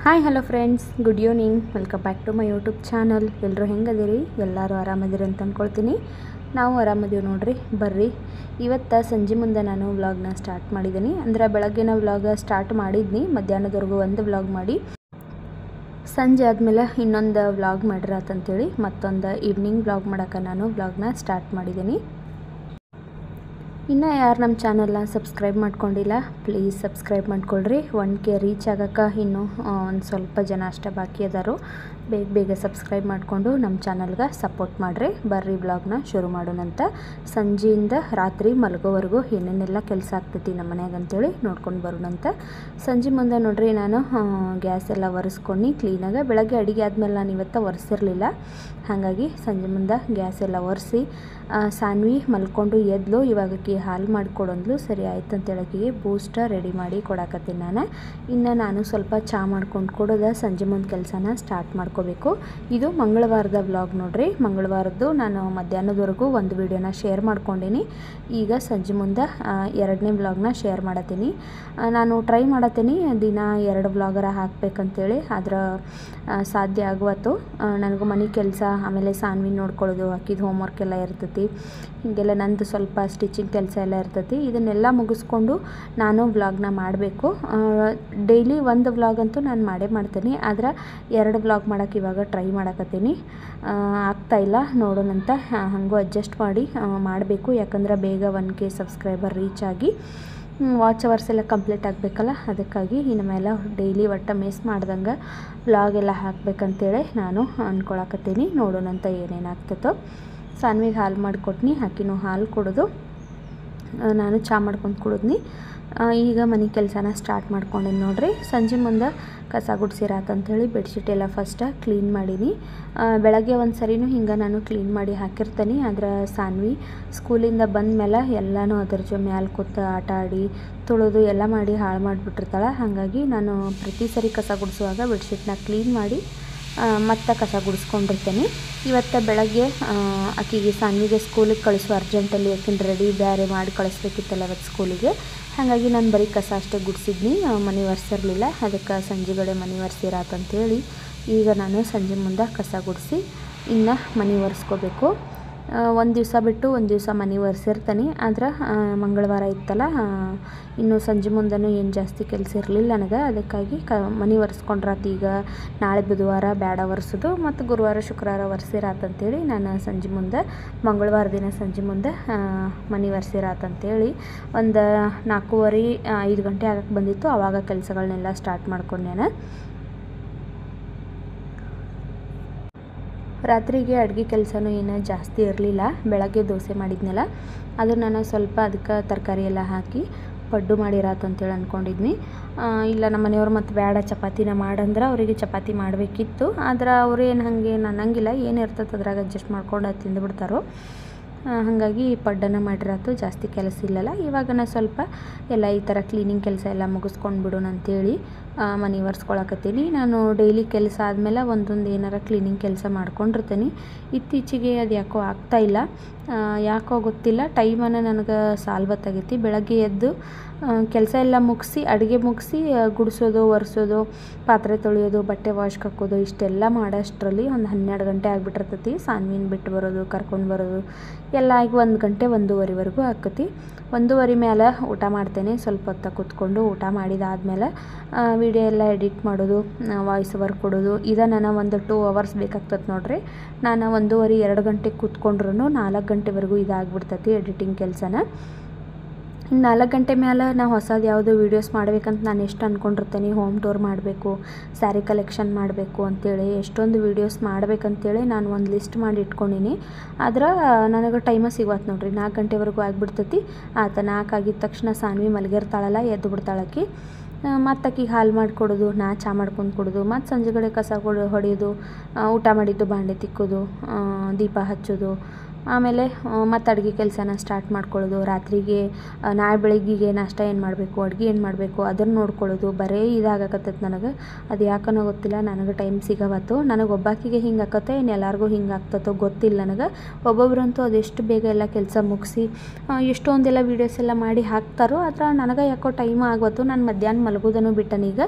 Hi hello friends, good evening. Welcome back to my YouTube channel. ಎಲ್ಲರೂ ಹೆಂಗದಿರಿ? ಎಲ್ಲರೂ ಆರಾಮದಿರಿ ಅಂತ ಅಂದ್ಕೊಳ್ತೀನಿ. ನಾವು ಆರಾಮದೀವಿ ನೋಡ್ರಿ. ಬರ್ರಿ, ಇವತ್ತು ಸಂಜೆ ಮುಂದೆ ನಾನು ವ್ಲಾಗ್ನ ಸ್ಟಾರ್ಟ್ ಮಾಡಿದ್ದೀನಿ. ಅಂದರೆ ಬೆಳಗ್ಗಿನ ವ್ಲಾಗ್ ಸ್ಟಾರ್ಟ್ ಮಾಡಿದ್ನಿ, ಮಧ್ಯಾಹ್ನದವರೆಗೂ ಒಂದು ವ್ಲಾಗ್ ಮಾಡಿ ಸಂಜೆ ಆದಮೇಲೆ ಇನ್ನೊಂದು ವ್ಲಾಗ್ ಮಾಡಿರತ್ತಂತೇಳಿ ಮತ್ತೊಂದು ಈವ್ನಿಂಗ್ ವ್ಲಾಗ್ ಮಾಡೋಕೆ ನಾನು ವ್ಲಾಗ್ನ ಸ್ಟಾರ್ಟ್ ಮಾಡಿದ್ದೀನಿ. ಇನ್ನು ಯಾರು ನಮ್ಮ ಚಾನಲ್ನ ಸಬ್ಸ್ಕ್ರೈಬ್ ಮಾಡ್ಕೊಂಡಿಲ್ಲ, ಪ್ಲೀಸ್ ಸಬ್ಸ್ಕ್ರೈಬ್ ಮಾಡ್ಕೊಳ್ರಿ. 1K ರೀಚ್ ಆಗೋಕ್ಕೆ ಇನ್ನೂ ಒಂದು ಸ್ವಲ್ಪ ಜನ ಅಷ್ಟೇ ಬಾಕಿ ಅದಾರು. ಬೇಗ ಸಬ್ಸ್ಕ್ರೈಬ್ ಮಾಡಿಕೊಂಡು ನಮ್ಮ ಚಾನಲ್ಗೆ ಸಪೋರ್ಟ್ ಮಾಡಿರಿ. ಬರ್ರಿ ವ್ಲಾಗ್ನ ಶುರು ಮಾಡೋಣಂತ. ಸಂಜೆಯಿಂದ ರಾತ್ರಿ ಮಲಗೋವರೆಗೂ ಏನೇನೆಲ್ಲ ಕೆಲಸ ಆಗ್ತೈತಿ ನಮ್ಮ ಮನ್ಯಾಗ ಅಂತೇಳಿ ನೋಡ್ಕೊಂಡು ಬರೋಣಂತ. ಸಂಜೆ ಮುಂದೆ ನೋಡ್ರಿ, ನಾನು ಗ್ಯಾಸ್ ಎಲ್ಲ ಒರೆಸ್ಕೊಂಡು ಕ್ಲೀನಾಗಿ ಬೆಳಗ್ಗೆ ಅಡುಗೆ ಆದಮೇಲೆ ನಾನು ಇವತ್ತು ಒರೆಸಿರಲಿಲ್ಲ. ಹಾಗಾಗಿ ಸಂಜೆ ಮುಂದೆ ಗ್ಯಾಸ್ ಎಲ್ಲ ಒರೆಸಿ ಸಾನ್ವಿ ಮಲ್ಕೊಂಡು ಎದ್ಲು. ಇವಾಗಕ್ಕೆ ಹಾಲು ಮಾಡಿಕೊಡಂದ್ಲು. ಸರಿ ಆಯ್ತು ಅಂತೇಳಕಿಗೆ ಬೂಸ್ಟ್ ರೆಡಿ ಮಾಡಿ ಕೊಡಾಕತ್ತೀನಿ ನಾನು. ಇನ್ನು ನಾನು ಸ್ವಲ್ಪ ಚಹಾ ಮಾಡ್ಕೊಂಡು ಕೊಡೋದು ಸಂಜೆ ಮುಂದೆ ಕೆಲಸನ ಸ್ಟಾರ್ಟ್ ಮಾಡ್ಕೋಬೇಕು. ಇದು ಮಂಗಳವಾರದ ವ್ಲಾಗ್ ನೋಡ್ರಿ. ಮಂಗಳವಾರದ್ದು ನಾನು ಮಧ್ಯಾಹ್ನದವರೆಗೂ ಒಂದು ವಿಡಿಯೋನ ಶೇರ್ ಮಾಡ್ಕೊಂಡೀನಿ. ಈಗ ಸಂಜೆ ಮುಂದೆ ಎರಡನೇ ವ್ಲಾಗ್ನ ಶೇರ್ ಮಾಡತ್ತೀನಿ. ನಾನು ಟ್ರೈ ಮಾಡತ್ತೀನಿ ದಿನ 2 ವ್ಲಾಗರ ಹಾಕಬೇಕಂತೇಳಿ. ಆದ್ರೆ ಸಾಧ್ಯ ಆಗುವತ್ತು. ನನಗೂ ಮನೆ ಕೆಲಸ, ಆಮೇಲೆ ಸಾನ್ವಿ ನೋಡ್ಕೊಳ್ಳೋದು, ಹಾಕಿದ ಹೋಮ್ವರ್ಕ್ ಎಲ್ಲ ಇರ್ತೈತಿ. ಹೀಗೆಲ್ಲ ನಂದು ಸ್ವಲ್ಪ ಸ್ಟಿಚಿಂಗ್ ಕೆಲಸ ಎಲ್ಲ ಇರ್ತೈತಿ. ಇದನ್ನೆಲ್ಲ ಮುಗಿಸ್ಕೊಂಡು ನಾನು ವ್ಲಾಗ್ನ ಮಾಡಬೇಕು. ಡೈಲಿ ಒಂದು ವ್ಲಾಗ್ ಅಂತೂ ನಾನು ಮಾಡ್ತೀನಿ. ಆದ್ರೆ 2 ವ್ಲಾಗ್ ಮಾಡೋಕ್ಕೆ ಇವಾಗ ಟ್ರೈ ಮಾಡಕತ್ತೀನಿ. ಆಗ್ತಾಯಿಲ್ಲ, ನೋಡೋಣಂತ. ಹಾಗೂ ಅಡ್ಜಸ್ಟ್ ಮಾಡಿ ಮಾಡಬೇಕು. ಯಾಕಂದ್ರೆ ಬೇಗ 1K ಸಬ್ಸ್ಕ್ರೈಬರ್ ರೀಚ್ ಆಗಿ ವಾಚ್ ಅವರ್ಸ್ ಎಲ್ಲ ಕಂಪ್ಲೀಟ್ ಆಗಬೇಕಲ್ಲ. ಅದಕ್ಕಾಗಿ ಇನ್ನು ಮೇಲೆ ಡೈಲಿ ಒಟ್ಟು ಮಿಸ್ ಮಾಡ್ದಂಗೆ ವ್ಲಾಗ್ ಎಲ್ಲ ಹಾಕಬೇಕಂತೇಳಿ ನಾನು ಅಂದ್ಕೊಳಕತ್ತೀನಿ. ನೋಡೋಣಂತ ಏನೇನಾಗ್ತೈತೋ. ಸಾನ್ವಿಗೆ ಹಾಲು ಮಾಡಿಕೊಟ್ನಿ, ಆಕಿನೂ ಹಾಲು ಕುಡಿದು ನಾನು ಚಹಾ ಮಾಡ್ಕೊಂಡು ಕುಡಿದ್ನಿ. ಈಗ ಮನೆ ಕೆಲಸನ ಸ್ಟಾರ್ಟ್ ಮಾಡ್ಕೊಂಡೇನಿ ನೋಡ್ರಿ. ಸಂಜೆ ಮುಂದೆ ಕಸ ಗುಡಿಸಿರಾತಂಥೇಳಿ ಬೆಡ್ಶೀಟ್ ಎಲ್ಲ ಫಸ್ಟ್ ಕ್ಲೀನ್ ಮಾಡೀನಿ. ಬೆಳಗ್ಗೆ ಒಂದು ಸರಿನೂ ಹಿಂಗೆ ನಾನು ಕ್ಲೀನ್ ಮಾಡಿ ಹಾಕಿರ್ತೀನಿ. ಆದ್ರೆ ಸಾನ್ವಿ ಸ್ಕೂಲಿಂದ ಬಂದ ಮೇಲೆ ಎಲ್ಲನೂ ಅದ್ರ ಮ್ಯಾಲೆ ಕೂತು ಆಟ ಆಡಿ ತೊಳೆದು ಎಲ್ಲ ಮಾಡಿ ಹಾಳು ಮಾಡಿಬಿಟ್ಟಿರ್ತಾಳೆ. ಹಾಗಾಗಿ ನಾನು ಪ್ರತಿ ಸರಿ ಕಸ ಗುಡಿಸುವಾಗ ಬೆಡ್ಶೀಟ್ನ ಕ್ಲೀನ್ ಮಾಡಿ ಮತ್ತೆ ಕಸ ಗುಡಿಸ್ಕೊಂಡಿರ್ತೇನೆ. ಇವತ್ತು ಬೆಳಗ್ಗೆ ಆಕೆಗೆ ಸಾನ್ವಿಗೆ ಸ್ಕೂಲಿಗೆ ಕಳಿಸೋ ಅರ್ಜೆಂಟಲ್ಲಿ ಆಕಿನ ರೆಡಿ ಬೇರೆ ಮಾಡಿ ಕಳಿಸ್ಬೇಕಿತ್ತಲ್ಲ ಇವತ್ತು ಸ್ಕೂಲಿಗೆ. ಹಾಗಾಗಿ ನಾನು ಬರೀ ಕಸ ಅಷ್ಟೇ ಗುಡಿಸಿದ್ನಿ, ಮನೆ ಒರೆಸಿರಲಿಲ್ಲ. ಅದಕ್ಕೆ ಸಂಜೆಗಡೆ ಮನೆ ಒರೆಸಿರಾತಂತೇಳಿ ಈಗ ನಾನು ಸಂಜೆ ಮುಂದೆ ಕಸ ಗುಡಿಸಿ ಇನ್ನು ಮನೆ ಒರೆಸ್ಕೋಬೇಕು. ಒಂದು ದಿವಸ ಬಿಟ್ಟು ಒಂದು ದಿವಸ ಮನೆ ಒರೆಸಿರ್ತೀನಿ. ಆದ್ರೆ ಮಂಗಳವಾರ ಇತ್ತಲ್ಲ, ಇನ್ನು ಸಂಜೆ ಮುಂದೆನೂ ಏನು ಜಾಸ್ತಿ ಕೆಲಸ ಇರಲಿಲ್ಲ ನನಗೆ. ಅದಕ್ಕಾಗಿ ಮನೆ ಒರೆಸ್ಕೊಂಡ್ರಾತು. ಈಗ ನಾಳೆ ಬುಧವಾರ ಬೇಡ ಒರೆಸೋದು, ಮತ್ತು ಗುರುವಾರ ಶುಕ್ರವಾರ ಒರೆಸಿರಾತಂತೇಳಿ ನಾನು ಸಂಜೆ ಮುಂದೆ ಮಂಗಳವಾರ ದಿನ ಸಂಜೆ ಮುಂದೆ ಮನೆ ಒರೆಸಿರಾತಂತೇಳಿ ಒಂದು 4:30 5 ಗಂಟೆ ಆಗಕ್ಕೆ ಬಂದಿತ್ತು. ಆವಾಗ ಕೆಲಸಗಳನ್ನೆಲ್ಲ ಸ್ಟಾರ್ಟ್ ಮಾಡ್ಕೊಂಡು ನಾನು ರಾತ್ರಿಗೆ ಅಡುಗೆ ಕೆಲಸನೂ ಏನು ಜಾಸ್ತಿ ಇರಲಿಲ್ಲ. ಬೆಳಗ್ಗೆ ದೋಸೆ ಮಾಡಿದ್ನಲ್ಲ, ಅದು ನಾನು ಸ್ವಲ್ಪ ಅದಕ್ಕೆ ತರಕಾರಿ ಎಲ್ಲ ಹಾಕಿ ಪಡ್ಡು ಮಾಡಿರಾತಂತೇಳಿ ಅಂದ್ಕೊಂಡಿದ್ನಿ. ಇಲ್ಲ ನಮ್ಮ ಮನೆಯವ್ರು ಮತ್ತು ಬೇಡ ಚಪಾತಿನ ಮಾಡಂದ್ರೆ ಅವರಿಗೆ ಚಪಾತಿ ಮಾಡಬೇಕಿತ್ತು. ಆದ್ರೆ ಅವರು ಏನು ಹಾಗೆ ಅನ್ನಂಗಿಲ್ಲ, ಏನು ಇರ್ತದೆ ಅದ್ರಾಗ ಅಡ್ಜಸ್ಟ್ ಮಾಡ್ಕೊಂಡು ಅದು ತಿಂದುಬಿಡ್ತಾರೋ. ಹಾಗಾಗಿ ಪಡ್ಡನ್ನು ಮಾಡಿರಾತು. ಜಾಸ್ತಿ ಕೆಲಸ ಇಲ್ಲಲ್ಲ. ಇವಾಗ ನಾನು ಸ್ವಲ್ಪ ಎಲ್ಲ ಈ ಥರ ಕ್ಲೀನಿಂಗ್ ಕೆಲಸ ಎಲ್ಲ ಮುಗಿಸ್ಕೊಂಡು ಬಿಡೋಣ ಅಂತೇಳಿ ಮನೆ ಒರೆಸ್ಕೊಳಕತ್ತೀನಿ. ನಾನು ಡೈಲಿ ಕೆಲಸ ಆದಮೇಲೆ ಒಂದೊಂದು ಏನಾರ ಕ್ಲೀನಿಂಗ್ ಕೆಲಸ ಮಾಡ್ಕೊಂಡಿರ್ತೀನಿ. ಇತ್ತೀಚೆಗೆ ಅದು ಯಾಕೋ ಆಗ್ತಾಯಿಲ್ಲ, ಯಾಕೋ ಗೊತ್ತಿಲ್ಲ. ಟೈಮನ್ನು ನನಗೆ ಸಾಲ್ಬತ್ತಾಗೈತಿ. ಬೆಳಗ್ಗೆ ಎದ್ದು ಕೆಲಸ ಎಲ್ಲ ಮುಗಿಸಿ ಅಡುಗೆ ಮುಗಿಸಿ ಗುಡಿಸೋದು, ಒರೆಸೋದು, ಪಾತ್ರೆ ತೊಳೆಯೋದು, ಬಟ್ಟೆ ವಾಶ್ಗೆ ಹಾಕೋದು ಇಷ್ಟೆಲ್ಲ ಮಾಡೋಷ್ಟರಲ್ಲಿ ಒಂದು 12 ಗಂಟೆ ಆಗಿಬಿಟ್ಟಿರ್ತೈತಿ. ಸಾನ್ವಿನ ಬಿಟ್ಟು ಬರೋದು, ಕರ್ಕೊಂಡು ಬರೋದು ಎಲ್ಲ ಆಗಿ 1 ಗಂಟೆ 1:30ವರೆಗೂ ಆಕತಿ. 1:30 ಮೇಲೆ ಊಟ ಮಾಡ್ತೇನೆ. ಸ್ವಲ್ಪ ಹೊತ್ತು ಕೂತ್ಕೊಂಡು ಊಟ ಮಾಡಿದಾದ್ಮೇಲೆ ವಿಡಿಯೋ ಎಲ್ಲ ಎಡಿಟ್ ಮಾಡೋದು, ವಾಯ್ಸ್ ಓವರ್ ಕೊಡೋದು, ಇದನ್ನು ಒಂದು 2 ಅವರ್ಸ್ ಬೇಕಾಗ್ತದೆ ನೋಡ್ರಿ. ನಾನು 1:30 2 ಗಂಟೆಗೆ ಕೂತ್ಕೊಂಡ್ರೂ 4 ಗಂಟೆವರೆಗೂ ಇದಾಗ್ಬಿಡ್ತೈತಿ ಎಡಿಟಿಂಗ್ ಕೆಲಸನ. ಇನ್ನು 4 ಗಂಟೆ ಮೇಲೆ ನಾವು ಹೊಸದು ಯಾವುದೋ ವೀಡಿಯೋಸ್ ಮಾಡ್ಬೇಕಂತ ನಾನು ಎಷ್ಟು ಅಂದ್ಕೊಂಡಿರ್ತೇನೆ. ಹೋಮ್ ಟೂರ್ ಮಾಡಬೇಕು, ಸ್ಯಾರಿ ಕಲೆಕ್ಷನ್ ಮಾಡಬೇಕು ಅಂತೇಳಿ ಎಷ್ಟೊಂದು ವೀಡಿಯೋಸ್ ಮಾಡ್ಬೇಕಂತೇಳಿ ನಾನು ಒಂದು ಲಿಸ್ಟ್ ಮಾಡಿ ಇಟ್ಕೊಂಡೀನಿ. ಆದ್ರೆ ನನಗೆ ಟೈಮ ಸಿಗೋದು ನೋಡ್ರಿ. 4 ಗಂಟೆವರೆಗೂ ಆಗಿಬಿಡ್ತೈತಿ. ಆತ 4 ಆಗಿದ ತಕ್ಷಣ ಸಾನ್ವಿ ಮಲಗಿರ್ತಾಳಲ್ಲ, ಎದ್ದು ಬಿಡ್ತಾಳಕಿ. ಮತ್ತು ಆಕಿಗೆ ಹಾಲು ಮಾಡಿಕೊಡೋದು, ನಾ ಚಹಾ ಮಾಡ್ಕೊಂಡು ಕೊಡೋದು, ಮತ್ತು ಸಂಜೆಗಡೆ ಕಸ ಹೊಡೆಯೋದು, ಊಟ ಮಾಡಿದ್ದು ಬಾಂಡೆ ತಿಕ್ಕೋದು, ದೀಪ ಹಚ್ಚೋದು, ಆಮೇಲೆ ಮತ್ತು ಅಡುಗೆ ಕೆಲಸನ ಸ್ಟಾರ್ಟ್ ಮಾಡ್ಕೊಳ್ಳೋದು. ರಾತ್ರಿಗೆ ನಾಳೆ ಬೆಳಗ್ಗೆಗೆ ನಾಷ್ಟ ಏನು ಮಾಡಬೇಕು, ಅಡುಗೆ ಏನು ಮಾಡಬೇಕು ಅದನ್ನು ನೋಡ್ಕೊಳ್ಳೋದು. ಬರೀ ಇದಾಗಕತ್ತೈತೆ ನನಗೆ. ಅದು ಯಾಕನೋ ಗೊತ್ತಿಲ್ಲ, ನನಗೆ ಟೈಮ್ ಸಿಗವತ್ತು. ನನಗೆ ಒಬ್ಬಾಕಿಗೆ ಹಿಂಗೆ ಆಕತ್ತೆ, ಇನ್ನು ಎಲ್ಲರಿಗೂ ಹಿಂಗೆ ಆಗ್ತತೋ ಗೊತ್ತಿಲ್ಲ ನನಗೆ. ಒಬ್ಬೊಬ್ರಂತೂ ಅದೆಷ್ಟು ಬೇಗ ಎಲ್ಲ ಕೆಲಸ ಮುಗಿಸಿ ಎಷ್ಟೊಂದೆಲ್ಲ ವೀಡಿಯೋಸ್ ಎಲ್ಲ ಮಾಡಿ ಹಾಕ್ತಾರೋ. ಆದರೆ ನನಗೆ ಯಾಕೋ ಟೈಮ್ ಆಗೋತ್ತು. ನಾನು ಮಧ್ಯಾಹ್ನ ಮಲಗೋದನ್ನು ಬಿಟ್ಟನೀಗ.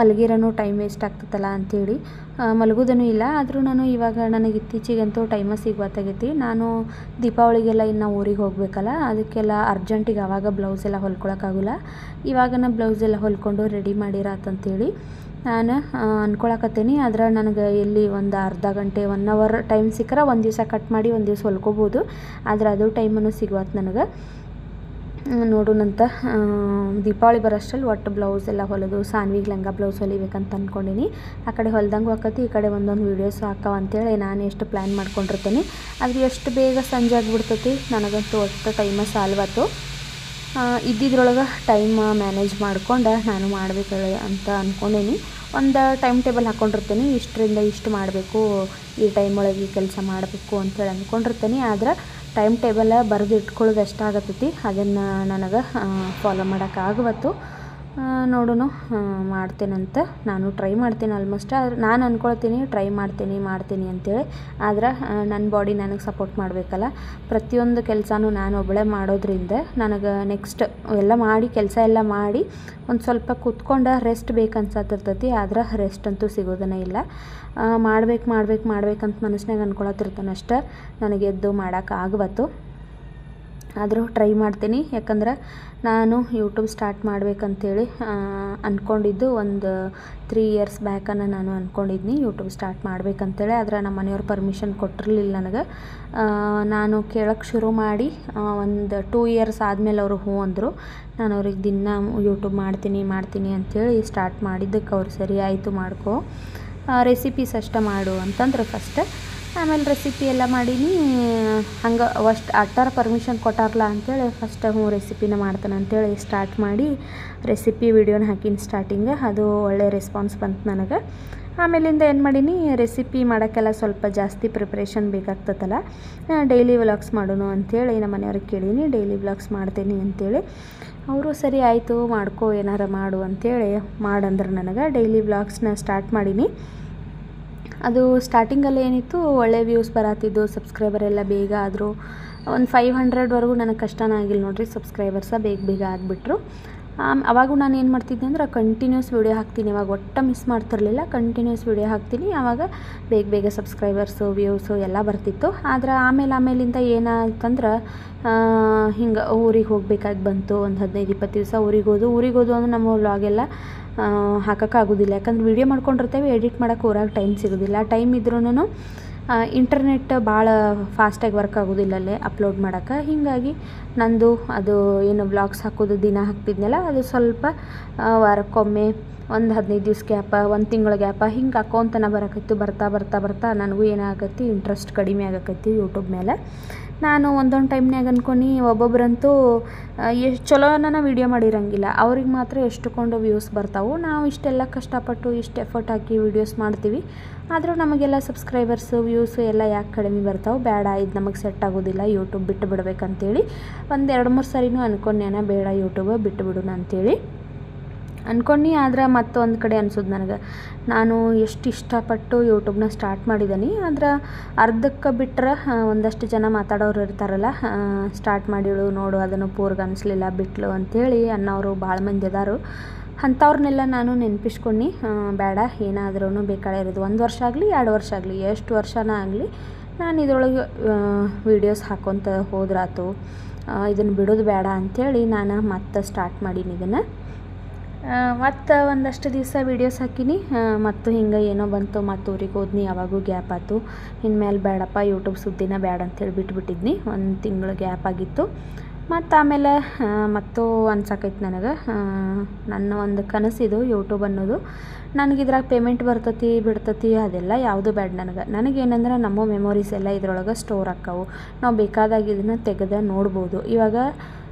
ಮಲಗಿರೋನು ಟೈಮ್ ವೇಸ್ಟ್ ಆಗ್ತದಲ್ಲ ಅಂಥೇಳಿ ಮಲಗೋದೂ ಇಲ್ಲ. ಆದರೂ ನಾನು ಇವಾಗ ನನಗೆ ಇತ್ತೀಚೆಗಂತೂ ಟೈಮ ಸಿಗುವತ್ತಾಗೈತಿ. ನಾನು ದೀಪಾವಳಿಗೆಲ್ಲ ಇನ್ನು ಊರಿಗೆ ಹೋಗಬೇಕಲ್ಲ, ಅದಕ್ಕೆಲ್ಲ ಅರ್ಜೆಂಟಿಗೆ ಆವಾಗ ಬ್ಲೌಸ್ ಎಲ್ಲ ಹೊಲ್ಕೊಳಕ್ಕಾಗಲ್ಲ. ಇವಾಗನ ಬ್ಲೌಸ್ ಎಲ್ಲ ಹೊಲ್ಕೊಂಡು ರೆಡಿ ಮಾಡಿರಾತಂತೇಳಿ ನಾನು ಅಂದ್ಕೊಳಕತ್ತೀನಿ. ಆದ್ರೆ ನನಗೆ ಎಲ್ಲಿ ಒಂದು ಅರ್ಧ ಗಂಟೆ 1 ಅವರ್ ಟೈಮ್ ಸಿಕ್ಕರೆ ಒಂದು ದಿವಸ ಕಟ್ ಮಾಡಿ ಒಂದು ದಿವಸ ಹೊಲ್ಕೋಬೋದು. ಆದರೆ ಅದು ಟೈಮನ್ನು ಸಿಗುವತ್ತು ನನಗೆ. ನೋಡೋಣಂತ ದೀಪಾವಳಿ ಬರೋಷ್ಟರಲ್ಲಿ ಒಟ್ಟು ಬ್ಲೌಸ್ ಎಲ್ಲ ಹೊಲಿದು ಸಾನ್ವಿಗೆ ಲಂಗ ಬ್ಲೌಸ್ ಹೊಲಿಬೇಕಂತ ಅಂದ್ಕೊಂಡೀನಿ. ಆ ಕಡೆ ಹೊಲ್ದಂಗೆ ಹಾಕತಿ, ಈ ಕಡೆ ಒಂದೊಂದು ವೀಡಿಯೋಸ್ ಹಾಕವ ಅಂತೇಳಿ ನಾನು ಎಷ್ಟು ಪ್ಲ್ಯಾನ್ ಮಾಡ್ಕೊಂಡಿರ್ತೀನಿ. ಆದರೆ ಎಷ್ಟು ಬೇಗ ಸಂಜೆ ಆಗಿಬಿಡ್ತೈತಿ. ನನಗಂತೂ ಒಟ್ಟು ಟೈಮ ಸಾಲ್ವತ್ತು. ಇದ್ದಿದ್ರೊಳಗೆ ಟೈಮ್ ಮ್ಯಾನೇಜ್ ಮಾಡ್ಕೊಂಡು ನಾನು ಮಾಡಬೇಕು ಅಂತ ಅಂದ್ಕೊಂಡೀನಿ. ಒಂದು ಟೈಮ್ ಟೇಬಲ್ ಹಾಕ್ಕೊಂಡಿರ್ತೀನಿ, ಇಷ್ಟರಿಂದ ಇಷ್ಟು ಮಾಡಬೇಕು, ಈ ಟೈಮ್ ಒಳಗೆ ಈ ಕೆಲಸ ಮಾಡಬೇಕು ಅಂತೇಳಿ ಅಂದ್ಕೊಂಡಿರ್ತೀನಿ. ಆದ್ರೆ ಟೈಮ್ ಟೇಬಲ್ ಬರೆದು ಇಟ್ಕೊಳ್ಳೋದು ಅಷ್ಟಾಗತ್ತೈತಿ. ಅದನ್ನು ನನಗೆ ಫಾಲೋ ಮಾಡೋಕ್ಕಾಗವತ್ತು. ನೋಡೋಣ, ಮಾಡ್ತೇನಂತ ನಾನು ಟ್ರೈ ಮಾಡ್ತೀನಿ. ಆಲ್ಮೋಸ್ಟ್ ನಾನು ಅಂದ್ಕೊಳ್ತೀನಿ ಟ್ರೈ ಮಾಡ್ತೀನಿ ಅಂತೇಳಿ. ಆದ್ರೆ ನನ್ನ ಬಾಡಿ ನನಗೆ ಸಪೋರ್ಟ್ ಮಾಡಬೇಕಲ್ಲ. ಪ್ರತಿಯೊಂದು ಕೆಲಸನೂ ನಾನು ಒಬ್ಬಳೇ ಮಾಡೋದ್ರಿಂದ ನನಗೆ ನೆಕ್ಸ್ಟ್ ಎಲ್ಲ ಮಾಡಿ ಕೆಲಸ ಎಲ್ಲ ಮಾಡಿ ಒಂದು ಸ್ವಲ್ಪ ಕೂತ್ಕೊಂಡು ರೆಸ್ಟ್ ಬೇಕನ್ಸತ್ತಿರ್ತೈತಿ. ಆದ್ರೆ ರೆಸ್ಟ್ ಅಂತೂ ಸಿಗೋದನ್ನೇ ಇಲ್ಲ. ಮಾಡ್ಬೇಕಂತ ಮನಸ್ಸಿನಾಗ ಅಂದ್ಕೊಳತ್ತಿರ್ತಾನೆ ಅಷ್ಟೇ. ನನಗೆ ಎದ್ದು ಮಾಡೋಕ್ಕಾಗವತ್ತು. ಆದರೂ ಟ್ರೈ ಮಾಡ್ತೀನಿ. ಯಾಕಂದ್ರೆ ನಾನು ಯೂಟ್ಯೂಬ್ ಸ್ಟಾರ್ಟ್ ಮಾಡ್ಬೇಕಂತೇಳಿ ಅಂದ್ಕೊಂಡಿದ್ದು ಒಂದು 3 ಇಯರ್ಸ್ ಬ್ಯಾಕನ್ನು ನಾನು ಅಂದ್ಕೊಂಡಿದ್ನಿ ಯೂಟ್ಯೂಬ್ ಸ್ಟಾರ್ಟ್ ಮಾಡ್ಬೇಕಂತೇಳಿ. ಆದರೆ ನಮ್ಮ ಮನೆಯವ್ರು ಪರ್ಮಿಷನ್ ಕೊಟ್ಟಿರಲಿಲ್ಲ ನನಗೆ. ನಾನು ಕೇಳೋಕ್ಕೆ ಶುರು ಮಾಡಿ ಒಂದು 2 ಇಯರ್ಸ್ ಆದಮೇಲೆ ಅವರು ಹ್ಞೂ ಅಂದರು. ನಾನು ಅವ್ರಿಗೆ ದಿನ ಯೂಟ್ಯೂಬ್ ಮಾಡ್ತೀನಿ ಅಂಥೇಳಿ ಸ್ಟಾರ್ಟ್ ಮಾಡಿದ್ದಕ್ಕೆ ಅವ್ರು ಸರಿ ಆಯಿತು ಮಾಡ್ಕೊ, ರೆಸಿಪೀಸ್ ಅಷ್ಟೇ ಮಾಡು ಅಂತಂದ್ರೆ ಫಸ್ಟ್. ಆಮೇಲೆ ರೆಸಿಪಿ ಎಲ್ಲ ಮಾಡೀನಿ. ಹಂಗೆ ಅಟ್ಟಾರ ಪರ್ಮಿಷನ್ ಕೊಟ್ಟಾರಲ್ಲ ಅಂಥೇಳಿ ಫಸ್ಟ್ ರೆಸಿಪಿನ ಮಾಡ್ತಾನೆ ಅಂಥೇಳಿ ಸ್ಟಾರ್ಟ್ ಮಾಡಿ ರೆಸಿಪಿ ವಿಡಿಯೋನ ಹಾಕಿನಿ ಸ್ಟಾರ್ಟಿಂಗ್. ಅದು ಒಳ್ಳೆ ರೆಸ್ಪಾನ್ಸ್ ಬಂತು ನನಗೆ. ಆಮೇಲಿಂದ ಏನು ಮಾಡೀನಿ, ರೆಸಿಪಿ ಮಾಡೋಕ್ಕೆಲ್ಲ ಸ್ವಲ್ಪ ಜಾಸ್ತಿ ಪ್ರಿಪ್ರೇಷನ್ ಬೇಕಾಗ್ತದಲ್ಲ. ಡೈಲಿ ವ್ಲಾಗ್ಸ್ ಮಾಡೋಣ ಅಂಥೇಳಿ ನಮ್ಮ ಮನೆಯವ್ರಿಗೆ ಕೇಳೀನಿ. ಡೈಲಿ ವ್ಲಾಗ್ಸ್ ಮಾಡ್ತೀನಿ ಅಂಥೇಳಿ ಅವರು ಸರಿ ಆಯಿತು ಮಾಡ್ಕೊ, ಏನಾರ ಮಾಡು ಅಂಥೇಳಿ ಮಾಡಂದ್ರೆ ನನಗೆ ಡೈಲಿ ವ್ಲಾಗ್ಸ್ನ ಸ್ಟಾರ್ಟ್ ಮಾಡೀನಿ. ಅದು ಸ್ಟಾರ್ಟಿಂಗಲ್ಲಿ ಏನಿತ್ತು, ಒಳ್ಳೆ ವ್ಯೂಸ್ ಬರತ್ತಿದ್ದು, ಸಬ್ಸ್ಕ್ರೈಬರ್ ಎಲ್ಲ ಬೇಗ ಆದರು. ಒಂದು 500ವರೆಗೂ ನನಗೆ ಕಷ್ಟನೇ ಆಗಿಲ್ಲ ನೋಡಿರಿ. ಸಬ್ಸ್ಕ್ರೈಬರ್ಸ ಬೇಗ ಆಗಿಬಿಟ್ರು. ಅವಾಗೂ ನಾನು ಏನು ಮಾಡ್ತಿದ್ದೆ ಅಂದ್ರೆ ಕಂಟಿನ್ಯೂಸ್ ವೀಡಿಯೋ ಹಾಕ್ತೀನಿ. ಇವಾಗ ಒಟ್ಟು ಮಿಸ್ ಮಾಡ್ತಿರಲಿಲ್ಲ. ಕಂಟಿನ್ಯೂಸ್ ವೀಡಿಯೋ ಹಾಕ್ತೀನಿ. ಆವಾಗ ಬೇಗ ಸಬ್ಸ್ಕ್ರೈಬರ್ಸು ವ್ಯೂಸು ಎಲ್ಲ ಬರ್ತಿತ್ತು. ಆದರೆ ಆಮೇಲಿಂದ ಏನಾಯ್ತಂದ್ರೆ ಹಿಂಗೆ ಊರಿಗೆ ಹೋಗ್ಬೇಕಾಗಿ ಬಂತು. ಒಂದು 15-20 ದಿವಸ ಊರಿಗೆ ಹೋದು ಅಂದ್ರೆ ನಮ್ಮ ವ್ಲಾಗೆಲ್ಲ ಹಾಕೋಕ್ಕಾಗೋದಿಲ್ಲ. ಯಾಕಂದ್ರೆ ವೀಡಿಯೋ ಮಾಡ್ಕೊಂಡಿರ್ತೇವೆ, ಎಡಿಟ್ ಮಾಡೋಕೆ ಊರಾಗ ಟೈಮ್ ಸಿಗೋದಿಲ್ಲ. ಟೈಮ್ ಇದ್ರೂ ಇಂಟರ್ನೆಟ್ ಭಾಳ ಫಾಸ್ಟಾಗಿ ವರ್ಕ್ ಆಗೋದಿಲ್ಲ ಅಲ್ಲೇ ಅಪ್ಲೋಡ್ ಮಾಡೋಕ್ಕೆ. ಹೀಗಾಗಿ ನಂದು ಅದು ಏನು ವ್ಲಾಗ್ಸ್ ಹಾಕೋದು ದಿನ ಹಾಕ್ತಿದ್ನಲ್ಲ, ಅದು ಸ್ವಲ್ಪ ವಾರಕ್ಕೊಮ್ಮೆ ಒಂದು 15 ದಿವಸ ಗ್ಯಾಪ, 1 ತಿಂಗಳ ಗ್ಯಾಪ ಹಿಂಗೆ ಹಾಕೋಂತನ ಬರಕತ್ತು. ಬರ್ತಾ ನನಗೂ ಏನಾಗತ್ತಿ, ಇಂಟ್ರೆಸ್ಟ್ ಕಡಿಮೆ ಆಗಕತ್ತಿ ಯೂಟ್ಯೂಬ್ ಮೇಲೆ. ನಾನು ಒಂದೊಂದು ಟೈಮ್ನಾಗ ಅನ್ಕೊನಿ, ಒಬ್ಬೊಬ್ರಂತೂ ಎಷ್ಟು ಚಲೋನ ವೀಡಿಯೋ ಮಾಡಿರಂಗಿಲ್ಲ, ಅವ್ರಿಗೆ ಮಾತ್ರ ಎಷ್ಟುಕೊಂಡು ವ್ಯೂಸ್ ಬರ್ತಾವೆ. ನಾವು ಇಷ್ಟೆಲ್ಲ ಕಷ್ಟಪಟ್ಟು ಇಷ್ಟು ಎಫರ್ಟ್ ಹಾಕಿ ವೀಡಿಯೋಸ್ ಮಾಡ್ತೀವಿ, ಆದರೂ ನಮಗೆಲ್ಲ ಸಬ್ಸ್ಕ್ರೈಬರ್ಸು ವ್ಯೂಸು ಎಲ್ಲ ಯಾಕೆ ಕಡಿಮೆ ಬರ್ತಾವೆ? ಬೇಡ, ಇದು ನಮಗೆ ಸೆಟ್ ಆಗೋದಿಲ್ಲ, ಯೂಟ್ಯೂಬ್ ಬಿಟ್ಟು ಬಿಡ್ಬೇಕಂತೇಳಿ ಒಂದು 2-3 ಸರಿನೂ ಅನ್ಕೊಂಡೇನ, ಬೇಡ ಯೂಟ್ಯೂಬ್ ಬಿಟ್ಟು ಬಿಡೋಣ ಅಂಥೇಳಿ ಅಂದ್ಕೊಂಡು. ಆದರೆ ಮತ್ತೊಂದು ಕಡೆ ಅನ್ಸೋದು ನನಗೆ, ನಾನು ಎಷ್ಟು ಇಷ್ಟಪಟ್ಟು ಯೂಟ್ಯೂಬ್ನ ಸ್ಟಾರ್ಟ್ ಮಾಡಿದ್ದೀನಿ. ಆದ್ರೆ ಅರ್ಧಕ್ಕೆ ಬಿಟ್ಟರೆ ಒಂದಷ್ಟು ಜನ ಮಾತಾಡೋರು ಇರ್ತಾರಲ್ಲ, ಸ್ಟಾರ್ಟ್ ಮಾಡಿಳು ನೋಡು ಅದನ್ನು ಪೂರ್ಗ ಅನಿಸ್ಲಿಲ್ಲ ಬಿಟ್ಲು ಅಂಥೇಳಿ ಅನ್ನೋರು ಭಾಳ ಮಂದಿ ಅದಾರು. ಅಂಥವ್ರನ್ನೆಲ್ಲ ನಾನು ನೆನಪಿಸ್ಕೊಂಡು ಬೇಡ, ಏನಾದ್ರೂ ಬೇಕಾದ್ರೆ ಇರೋದು 1 ವರ್ಷ ಆಗಲಿ 2 ವರ್ಷ ಆಗಲಿ ಎಷ್ಟು ವರ್ಷನ ಆಗಲಿ ನಾನು ಇದರೊಳಗೆ ವೀಡಿಯೋಸ್ ಹಾಕ್ಕೊತ ಹೋದ್ರಾತು, ಇದನ್ನು ಬಿಡೋದು ಬೇಡ ಅಂಥೇಳಿ ನಾನು ಮತ್ತೆ ಸ್ಟಾರ್ಟ್ ಮಾಡೀನಿ ಇದನ್ನು. ಮತ್ತು ಒಂದಷ್ಟು ದಿವಸ ವೀಡಿಯೋಸ್ ಹಾಕಿನಿ. ಮತ್ತು ಹಿಂಗೆ ಏನೋ ಬಂತು, ಮತ್ತು ಊರಿಗೆ ಹೋದ್ನಿ, ಯಾವಾಗೂ ಗ್ಯಾಪ್ ಆಯ್ತು. ಇನ್ಮೇಲೆ ಬೇಡಪ್ಪ ಯೂಟ್ಯೂಬ್ ಸುದ್ದಿನ ಬೇಡ ಅಂಥೇಳಿ ಬಿಟ್ಬಿಟ್ಟಿದ್ನಿ. 1 ತಿಂಗಳು ಗ್ಯಾಪ್ ಆಗಿತ್ತು. ಮತ್ತು ಆಮೇಲೆ ಮತ್ತು ಅನ್ಸಕೈತೆ ನನಗೆ, ನನ್ನ ಒಂದು ಕನಸಿದು ಯೂಟ್ಯೂಬ್ ಅನ್ನೋದು. ನನಗಿದ್ರಾಗ ಪೇಮೆಂಟ್ ಬರ್ತತಿ ಬಿಡ್ತತಿ ಅದೆಲ್ಲ ಯಾವುದು ಬೇಡ ನನಗೇನಂದ್ರೆ ನಮ್ಮ ಮೆಮೊರೀಸ್ ಎಲ್ಲ ಇದ್ರೊಳಗೆ ಸ್ಟೋರ್ ಆಕ್ಕವು. ನಾವು ಬೇಕಾದಾಗ ಇದನ್ನು ತೆಗೆದು ನೋಡ್ಬೋದು. ಇವಾಗ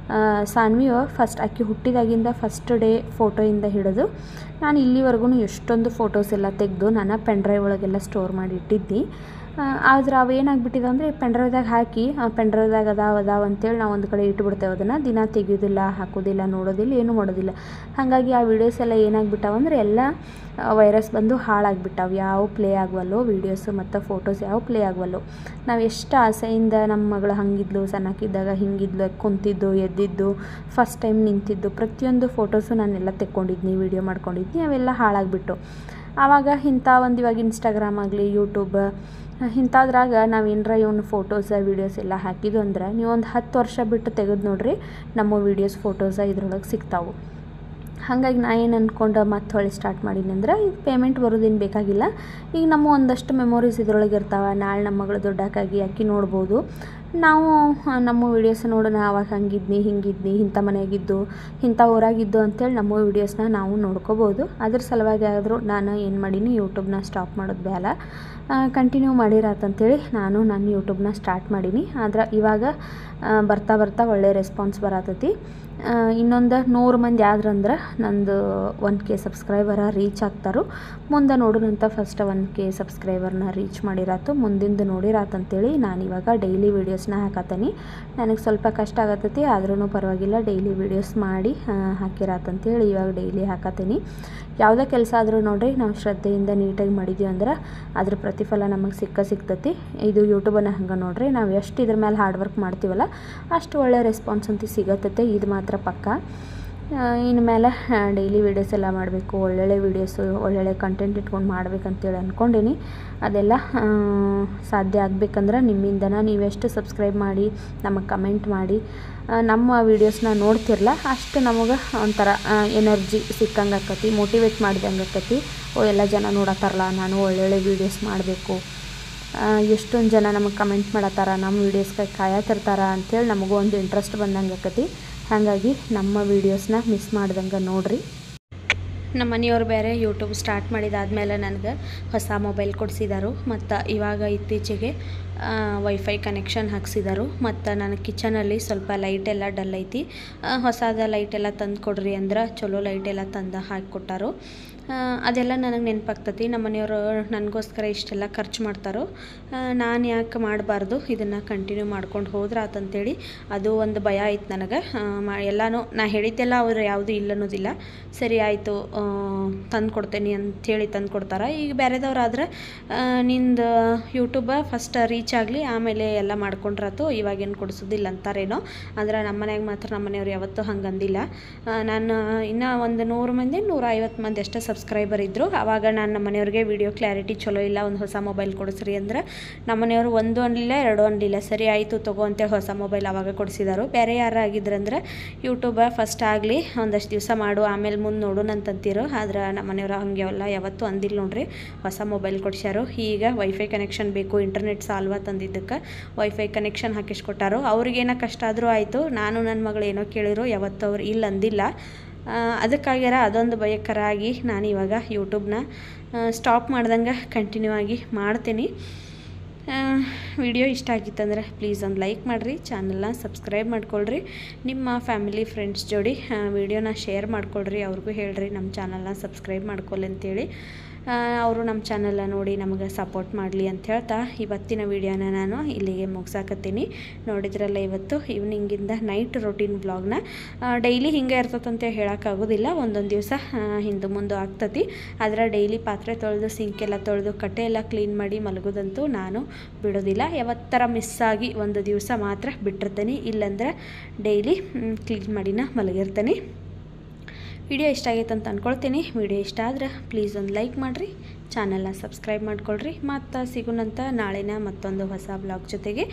ಸಾನ್ವಿಯು ಫಸ್ಟ್ ಆಕೆ ಹುಟ್ಟಿದಾಗಿಂದ ಫಸ್ಟ್ ಡೇ ಫೋಟೋಯಿಂದ ಹಿಡಿದು ನಾನು ಇಲ್ಲಿವರೆಗೂ ಎಷ್ಟೊಂದು ಫೋಟೋಸ್ ಎಲ್ಲ ತೆಗೆದು ನಾನು ಪೆನ್ ಡ್ರೈವ್ ಒಳಗೆಲ್ಲ ಸ್ಟೋರ್ ಮಾಡಿ ಇಟ್ಟಿದ್ದೆ. ಆದ್ರೆ ಅವು ಏನಾಗ್ಬಿಟ್ಟಿದೆ ಅಂದರೆ ಪೆನ್ಡ್ರೈವ್ದಾಗ ಹಾಕಿ ಪೆನ್ಡ್ರೈವ್ದಾಗ ಅದಾವ ಅಂತೇಳಿ ನಾವು ಒಂದು ಕಡೆ ಇಟ್ಬಿಡ್ತೇವೆ ಅದನ್ನು ದಿನ ತೆಗೆಯೋದಿಲ್ಲ, ಹಾಕೋದಿಲ್ಲ, ನೋಡೋದಿಲ್ಲ, ಏನೂ ಮಾಡೋದಿಲ್ಲ. ಹಾಗಾಗಿ ಆ ವೀಡಿಯೋಸ್ ಎಲ್ಲ ಏನಾಗ್ಬಿಟ್ಟಾವ ಅಂದರೆ ಎಲ್ಲ ವೈರಸ್ ಬಂದು ಹಾಳಾಗ್ಬಿಟ್ಟಾವೆ. ಯಾವ ಪ್ಲೇ ಆಗವಲ್ಲೋ ವೀಡಿಯೋಸು ಮತ್ತು ಫೋಟೋಸ್ ಯಾವ ಪ್ಲೇ ಆಗವಲ್ಲೋ. ನಾವು ಎಷ್ಟು ಆಸೆಯಿಂದ ನಮ್ಮ ಮಗಳು ಹಂಗಿದ್ಲು, ಸಣ್ಣಕ್ಕಿದ್ದಾಗ ಹಿಂಗಿದ್ಲು, ಕುಂತಿದ್ದು, ಎದ್ದಿದ್ದು, ಫಸ್ಟ್ ಟೈಮ್ ನಿಂತಿದ್ದು, ಪ್ರತಿಯೊಂದು ಫೋಟೋಸು ನಾನೆಲ್ಲ ತೆಕ್ಕೊಂಡಿದ್ನಿ, ವೀಡಿಯೋ ಮಾಡ್ಕೊಂಡಿದ್ನಿ, ಅವೆಲ್ಲ ಹಾಳಾಗ್ಬಿಟ್ಟು. ಆವಾಗ ಇಂಥ ಒಂದು ಇವಾಗ ಇನ್ಸ್ಟಾಗ್ರಾಮ್ ಆಗಲಿ, ಯೂಟ್ಯೂಬ್ ಇಂಥದ್ರಾಗ ನಾವು ಏನರ ಇವನು ಫೋಟೋಸ ವೀಡಿಯೋಸ್ ಎಲ್ಲ ಹಾಕಿದ್ದು ಅಂದ್ರೆ ನೀವು ಒಂದು 10 ವರ್ಷ ಬಿಟ್ಟು ತೆಗೆದು ನೋಡ್ರಿ, ನಮ್ಮ ವೀಡಿಯೋಸ್ ಫೋಟೋಸ ಇದ್ರೊಳಗೆ ಸಿಗ್ತಾವೆ. ಹಾಗಾಗಿ ನಾ ಏನು ಅಂದ್ಕೊಂಡು ಮತ್ತೆ ಹೊಳ್ಳಿ ಸ್ಟಾರ್ಟ್ ಮಾಡೀನಿ ಅಂದ್ರೆ ಇದು ಪೇಮೆಂಟ್ ಬರೋದೇನು ಬೇಕಾಗಿಲ್ಲ. ಈಗ ನಮ್ಮ ಒಂದಷ್ಟು ಮೆಮೊರೀಸ್ ಇದ್ರೊಳಗೆ ಇರ್ತಾವೆ. ನಾಳೆ ನಮ್ಮ ಮಗಳು ದೊಡ್ಡಕ್ಕಾಗಿ ಅಕ್ಕಿ ನೋಡ್ಬೋದು. ನಾವು ನಮ್ಮ ವೀಡಿಯೋಸ್ ನೋಡೋಣ, ಆವಾಗ ಹಂಗಿದ್ನಿ, ಹಿಂಗಿದ್ನಿ, ಇಂಥ ಮನೆಯಾಗಿದ್ದು, ಇಂಥ ಊರಾಗಿದ್ದು ಅಂತೇಳಿ ನಮ್ಮ ವೀಡಿಯೋಸ್ನ ನಾವು ನೋಡ್ಕೋಬೋದು. ಅದ್ರ ಸಲುವಾಗಿ ಆದರೂ ನಾನು ಏನು ಮಾಡೀನಿ, ಯೂಟ್ಯೂಬ್ನ ಸ್ಟಾಪ್ ಮಾಡೋದು ಬೇಡ, ಕಂಟಿನ್ಯೂ ಮಾಡಿರಾತಂತೇಳಿ ನಾನು ನನ್ನ ಯೂಟ್ಯೂಬ್ನ ಸ್ಟಾರ್ಟ್ ಮಾಡೀನಿ. ಆದ್ರೆ ಇವಾಗ ಬರ್ತಾ ಬರ್ತಾ ಒಳ್ಳೆ ರೆಸ್ಪಾನ್ಸ್ ಬರತೈತಿ. ಇನ್ನೊಂದು 100 ಮಂದಿ ಆದ್ರಂದ್ರೆ ನಂದು 1K ಸಬ್ಸ್ಕ್ರೈಬರ ರೀಚ್ ಆಗ್ತಾರೋ. ಮುಂದೆ ನೋಡೋಣಂತ ಫಸ್ಟ್ 1K ಸಬ್ಸ್ಕ್ರೈಬರ್ನ ರೀಚ್ ಮಾಡಿರಾತು, ಮುಂದಿಂದು ನೋಡಿರಾತಂತೇಳಿ ನಾನು ಇವಾಗ ಡೈಲಿ ವೀಡಿಯೋಸ್ನ ಹಾಕತ್ತೀನಿ. ನನಗೆ ಸ್ವಲ್ಪ ಕಷ್ಟ ಆಗತ್ತೈತಿ, ಆದ್ರೂ ಪರವಾಗಿಲ್ಲ, ಡೈಲಿ ವೀಡಿಯೋಸ್ ಮಾಡಿ ಹಾಕಿರಾತಂತೇಳಿ ಇವಾಗ ಡೈಲಿ ಹಾಕತ್ತೀನಿ. ಯಾವುದೇ ಕೆಲಸ ಆದರೂ ನೋಡಿರಿ, ನಾವು ಶ್ರದ್ಧೆಯಿಂದ ನೀಟಾಗಿ ಮಾಡಿದ್ದೀವಿ ಅಂದ್ರೆ ಅದ್ರ ಪ್ರತಿಫಲ ನಮಗೆ ಸಿಗ್ತೈತಿ. ಇದು ಯೂಟ್ಯೂಬನ್ನು ಹಂಗೆ ನೋಡಿರಿ, ನಾವು ಎಷ್ಟು ಇದ್ರ ಮೇಲೆ ಹಾರ್ಡ್ ವರ್ಕ್ ಮಾಡ್ತೀವಲ್ಲ ಅಷ್ಟು ಒಳ್ಳೆ ರೆಸ್ಪಾನ್ಸ್ ಅಂತೂ ಸಿಗತ್ತೈತೆ, ಇದು ಮಾತ್ರ ಪಕ್ಕ. ಇನ್ನು ಮೇಲೆ ಡೈಲಿ ವೀಡಿಯೋಸ್ ಎಲ್ಲ ಮಾಡಬೇಕು, ಒಳ್ಳೊಳ್ಳೆ ವೀಡಿಯೋಸು, ಒಳ್ಳೊಳ್ಳೆ ಕಂಟೆಂಟ್ ಇಟ್ಕೊಂಡು ಮಾಡ್ಬೇಕಂತೇಳಿ ಅಂದ್ಕೊಂಡೀನಿ. ಅದೆಲ್ಲ ಸಾಧ್ಯ ಆಗಬೇಕಂದ್ರೆ ನಿಮ್ಮಿಂದನ ನೀವೆಷ್ಟು ಸಬ್ಸ್ಕ್ರೈಬ್ ಮಾಡಿ ನಮಗೆ ಕಮೆಂಟ್ ಮಾಡಿ ನಮ್ಮ ವೀಡಿಯೋಸ್ನ ನೋಡ್ತಿರಲ್ಲ ಅಷ್ಟು ನಮಗೆ ಒಂಥರ ಎನರ್ಜಿ ಸಿಕ್ಕಂಗೆ ಆಕತಿ, ಮೋಟಿವೇಟ್ ಮಾಡಿದಂಗೆ ಆಕತಿ. ಎಲ್ಲ ಜನ ನೋಡತ್ತಾರಲ್ಲ, ನಾನು ಒಳ್ಳೊಳ್ಳೆ ವೀಡಿಯೋಸ್ ಮಾಡಬೇಕು, ಎಷ್ಟೊಂದು ಜನ ನಮಗೆ ಕಮೆಂಟ್ ಮಾಡತ್ತಾರ, ನಮ್ಮ ವೀಡಿಯೋಸ್ಗೆ ಕಾಯತಿರ್ತಾರ ಅಂಥೇಳಿ ನಮಗೂ ಒಂದು ಇಂಟ್ರೆಸ್ಟ್ ಬಂದಂಗೆ ಆಕತಿ. ಹಾಗಾಗಿ ನಮ್ಮ ವೀಡಿಯೋಸ್ನ ಮಿಸ್ ಮಾಡ್ದಂಗೆ ನೋಡಿರಿ. ನಮ್ಮ ಮನೆಯವ್ರು ಬೇರೆ ಯೂಟ್ಯೂಬ್ ಸ್ಟಾರ್ಟ್ ಮಾಡಿದಾದ್ಮೇಲೆ ನನಗೆ ಹೊಸ ಮೊಬೈಲ್ ಕೊಡಿಸಿದರು, ಮತ್ತು ಇವಾಗ ಇತ್ತೀಚೆಗೆ ವೈಫೈ ಕನೆಕ್ಷನ್ ಹಾಕ್ಸಿದರು. ಮತ್ತು ನನ್ನ ಕಿಚನಲ್ಲಿ ಸ್ವಲ್ಪ ಲೈಟೆಲ್ಲ ಡಲ್ ಐತಿ, ಹೊಸದ ಲೈಟೆಲ್ಲ ತಂದು ಕೊಡ್ರಿ ಅಂದ್ರೆ ಚಲೋ ಲೈಟೆಲ್ಲ ತಂದು ಹಾಕಿಕೊಟ್ಟಾರು. ಅದೆಲ್ಲ ನನಗೆ ನೆನಪಾಗ್ತತಿ. ನಮ್ಮ ಮನೆಯವರು ನನಗೋಸ್ಕರ ಇಷ್ಟೆಲ್ಲ ಖರ್ಚು ಮಾಡ್ತಾರೋ, ನಾನು ಯಾಕೆ ಮಾಡಬಾರ್ದು, ಇದನ್ನು ಕಂಟಿನ್ಯೂ ಮಾಡ್ಕೊಂಡು ಹೋದ್ರೆ ಆತಂತೇಳಿ ಅದು ಒಂದು ಭಯ ಆಯ್ತು ನನಗೆ. ಎಲ್ಲನೂ ನಾ ಹೇಳಿದ್ದೆಲ್ಲ ಅವರು ಯಾವುದೂ ಇಲ್ಲ ಅನ್ನೋದಿಲ್ಲ, ಸರಿ ಆಯಿತು ತಂದು ಕೊಡ್ತೇನೆ ಅಂಥೇಳಿ ತಂದು ಕೊಡ್ತಾರೆ. ಈಗ ಬೇರೆದವ್ರಾದ್ರೆ ನಿಂದು ಯೂಟ್ಯೂಬ ಫಸ್ಟ್ ರೀಚ್ ಆಗಲಿ ಆಮೇಲೆ ಎಲ್ಲ ಮಾಡ್ಕೊಂಡ್ರಾತು, ಇವಾಗೇನು ಕೊಡಿಸೋದಿಲ್ಲ ಅಂತಾರೇನೋ. ಅಂದ್ರೆ ನಮ್ಮ ಮನೆಯಾಗ ಮಾತ್ರ ನಮ್ಮ ಮನೆಯವ್ರು ಯಾವತ್ತೂ ಹಂಗೆ ಅಂದಿಲ್ಲ. ನಾನು ಇನ್ನೂ ಒಂದು 100 ಮಂದಿ 150 ಮಂದಿ ಅಷ್ಟೇ ಸಬ್ಸ್ಕ್ರೈಬರ್ ಇದ್ದರು. ಆವಾಗ ನಾನು ನಮ್ಮ ಮನೆಯವ್ರಿಗೆ ವಿಡಿಯೋ ಕ್ಲಾರಿಟಿ ಚಲೋ ಇಲ್ಲ, ಒಂದು ಹೊಸ ಮೊಬೈಲ್ ಕೊಡಿಸ್ರಿ ಅಂದ್ರೆ ನಮ್ಮ ಮನೆಯವರು 1 ಅನ್ಲಿಲ್ಲ 2 ಅನ್ಲಿಲ್ಲ, ಸರಿ ಆಯಿತು ತಗೋ ಅಂತೇಳಿ ಹೊಸ ಮೊಬೈಲ್ ಆವಾಗ ಕೊಡಿಸಿದರು. ಬೇರೆ ಯಾರು ಆಗಿದ್ರಂದ್ರೆ ಯೂಟ್ಯೂಬ ಫಸ್ಟ್ ಆಗಲಿ ಒಂದಷ್ಟು ದಿವಸ ಮಾಡು ಆಮೇಲೆ ಮುಂದೆ ನೋಡೋಣ ಅಂತಂತೀರು. ಆದ್ರೆ ನಮ್ಮ ಮನೆಯವರು ಹಂಗೆ ಎಲ್ಲ ಯಾವತ್ತೂ ಅಂದಿಲ್ಲ ನೋಡ್ರಿ, ಹೊಸ ಮೊಬೈಲ್ ಕೊಡಿಸ್ಯಾರು. ಈಗ ವೈಫೈ ಕನೆಕ್ಷನ್ ಬೇಕು, ಇಂಟರ್ನೆಟ್ ಸಾಲ್ವ ತಂದಿದ್ದಕ್ಕೆ ವೈಫೈ ಕನೆಕ್ಷನ್ ಹಾಕಿಸ್ಕೊಟ್ಟಾರು. ಅವ್ರಿಗೇನೋ ಕಷ್ಟ ಆದರೂ ಆಯಿತು, ನಾನು ನನ್ನ ಮಗಳು ಏನೋ ಕೇಳಿದ್ರು ಯಾವತ್ತೂ ಅವ್ರು ಇಲ್ಲ ಅಂದಿಲ್ಲ. ಅದಕ್ಕಾಗ್ಯಾರ ಅದೊಂದು ಭಯಕರಾಗಿ ನಾನು ಇವಾಗ ಯೂಟ್ಯೂಬ್ನ ಸ್ಟಾಪ್ ಮಾಡ್ದಂಗೆ ಕಂಟಿನ್ಯೂ ಆಗಿ ಮಾಡ್ತೀನಿ. ವಿಡಿಯೋ ಇಷ್ಟ ಆಗಿತ್ತಂದ್ರೆ ಪ್ಲೀಸ್ ಒಂದು ಲೈಕ್ ಮಾಡಿರಿ, ಚಾನಲ್ನ ಸಬ್ಸ್ಕ್ರೈಬ್ ಮಾಡ್ಕೊಳ್ರಿ, ನಿಮ್ಮ ಫ್ಯಾಮಿಲಿ ಫ್ರೆಂಡ್ಸ್ ಜೋಡಿ ವಿಡಿಯೋನ ಶೇರ್ ಮಾಡ್ಕೊಳ್ರಿ, ಅವ್ರಿಗೂ ಹೇಳ್ರಿ ನಮ್ಮ ಚಾನಲ್ನ ಸಬ್ಸ್ಕ್ರೈಬ್ ಮಾಡ್ಕೊಳ್ಳಿ ಅಂತೇಳಿ. ಅವರು ನಮ್ಮ ಚಾನಲ್ನ ನೋಡಿ ನಮಗೆ ಸಪೋರ್ಟ್ ಮಾಡಲಿ ಅಂತ ಹೇಳ್ತಾ ಇವತ್ತಿನ ವಿಡಿಯೋನ ನಾನು ಇಲ್ಲಿಗೆ ಮುಗಿಸಾಕತ್ತೀನಿ. ನೋಡಿದ್ರಲ್ಲ, ಇವತ್ತು ಈವ್ನಿಂಗಿಂದ ನೈಟ್ ರೊಟೀನ್ ವ್ಲಾಗ್ನ ಡೈಲಿ ಹಿಂಗೆ ಇರ್ತದಂತೆ ಹೇಳೋಕ್ಕಾಗೋದಿಲ್ಲ, ಒಂದೊಂದು ದಿವಸ ಹಿಂದೆ ಮುಂದೆ ಆಗ್ತತಿ. ಆದರೆ ಡೈಲಿ ಪಾತ್ರೆ ತೊಳೆದು ಸಿಂಕೆಲ್ಲ ತೊಳೆದು ಕಟ್ಟೆ ಎಲ್ಲ ಕ್ಲೀನ್ ಮಾಡಿ ಮಲಗೋದಂತೂ ನಾನು ಬಿಡೋದಿಲ್ಲ. ಯಾವತ್ತರ ಮಿಸ್ ಆಗಿ ಒಂದು ದಿವಸ ಮಾತ್ರ ಬಿಟ್ಟಿರ್ತೀನಿ, ಇಲ್ಲಾಂದ್ರೆ ಡೈಲಿ ಕ್ಲೀನ್ ಮಾಡಿನ ಮಲಗಿರ್ತೀನಿ. ವಿಡಿಯೋ ಇಷ್ಟ ಆಗೈತೆ ಅಂತ ಅಂದ್ಕೊಳ್ತೀನಿ. ವಿಡಿಯೋ ಇಷ್ಟ ಆದ್ರೆ ಪ್ಲೀಸ್ ಒಂದು ಲೈಕ್ ಮಾಡಿರಿ, ಚಾನಲ್ನ ಸಬ್ಸ್ಕ್ರೈಬ್ ಮಾಡ್ಕೊಳ್ರಿ. ಮತ್ತು ಸಿಗೋಣಂತ ನಾಳಿನ ಮತ್ತೊಂದು ಹೊಸ ಬ್ಲಾಗ್ ಜೊತೆಗೆ.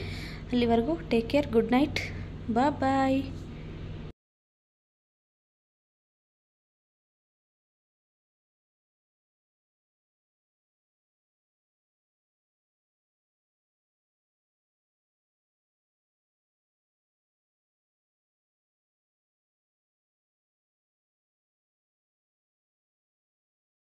ಅಲ್ಲಿವರೆಗೂ ಟೇಕ್ ಕೇರ್, ಗುಡ್ ನೈಟ್, ಬಾಯ್.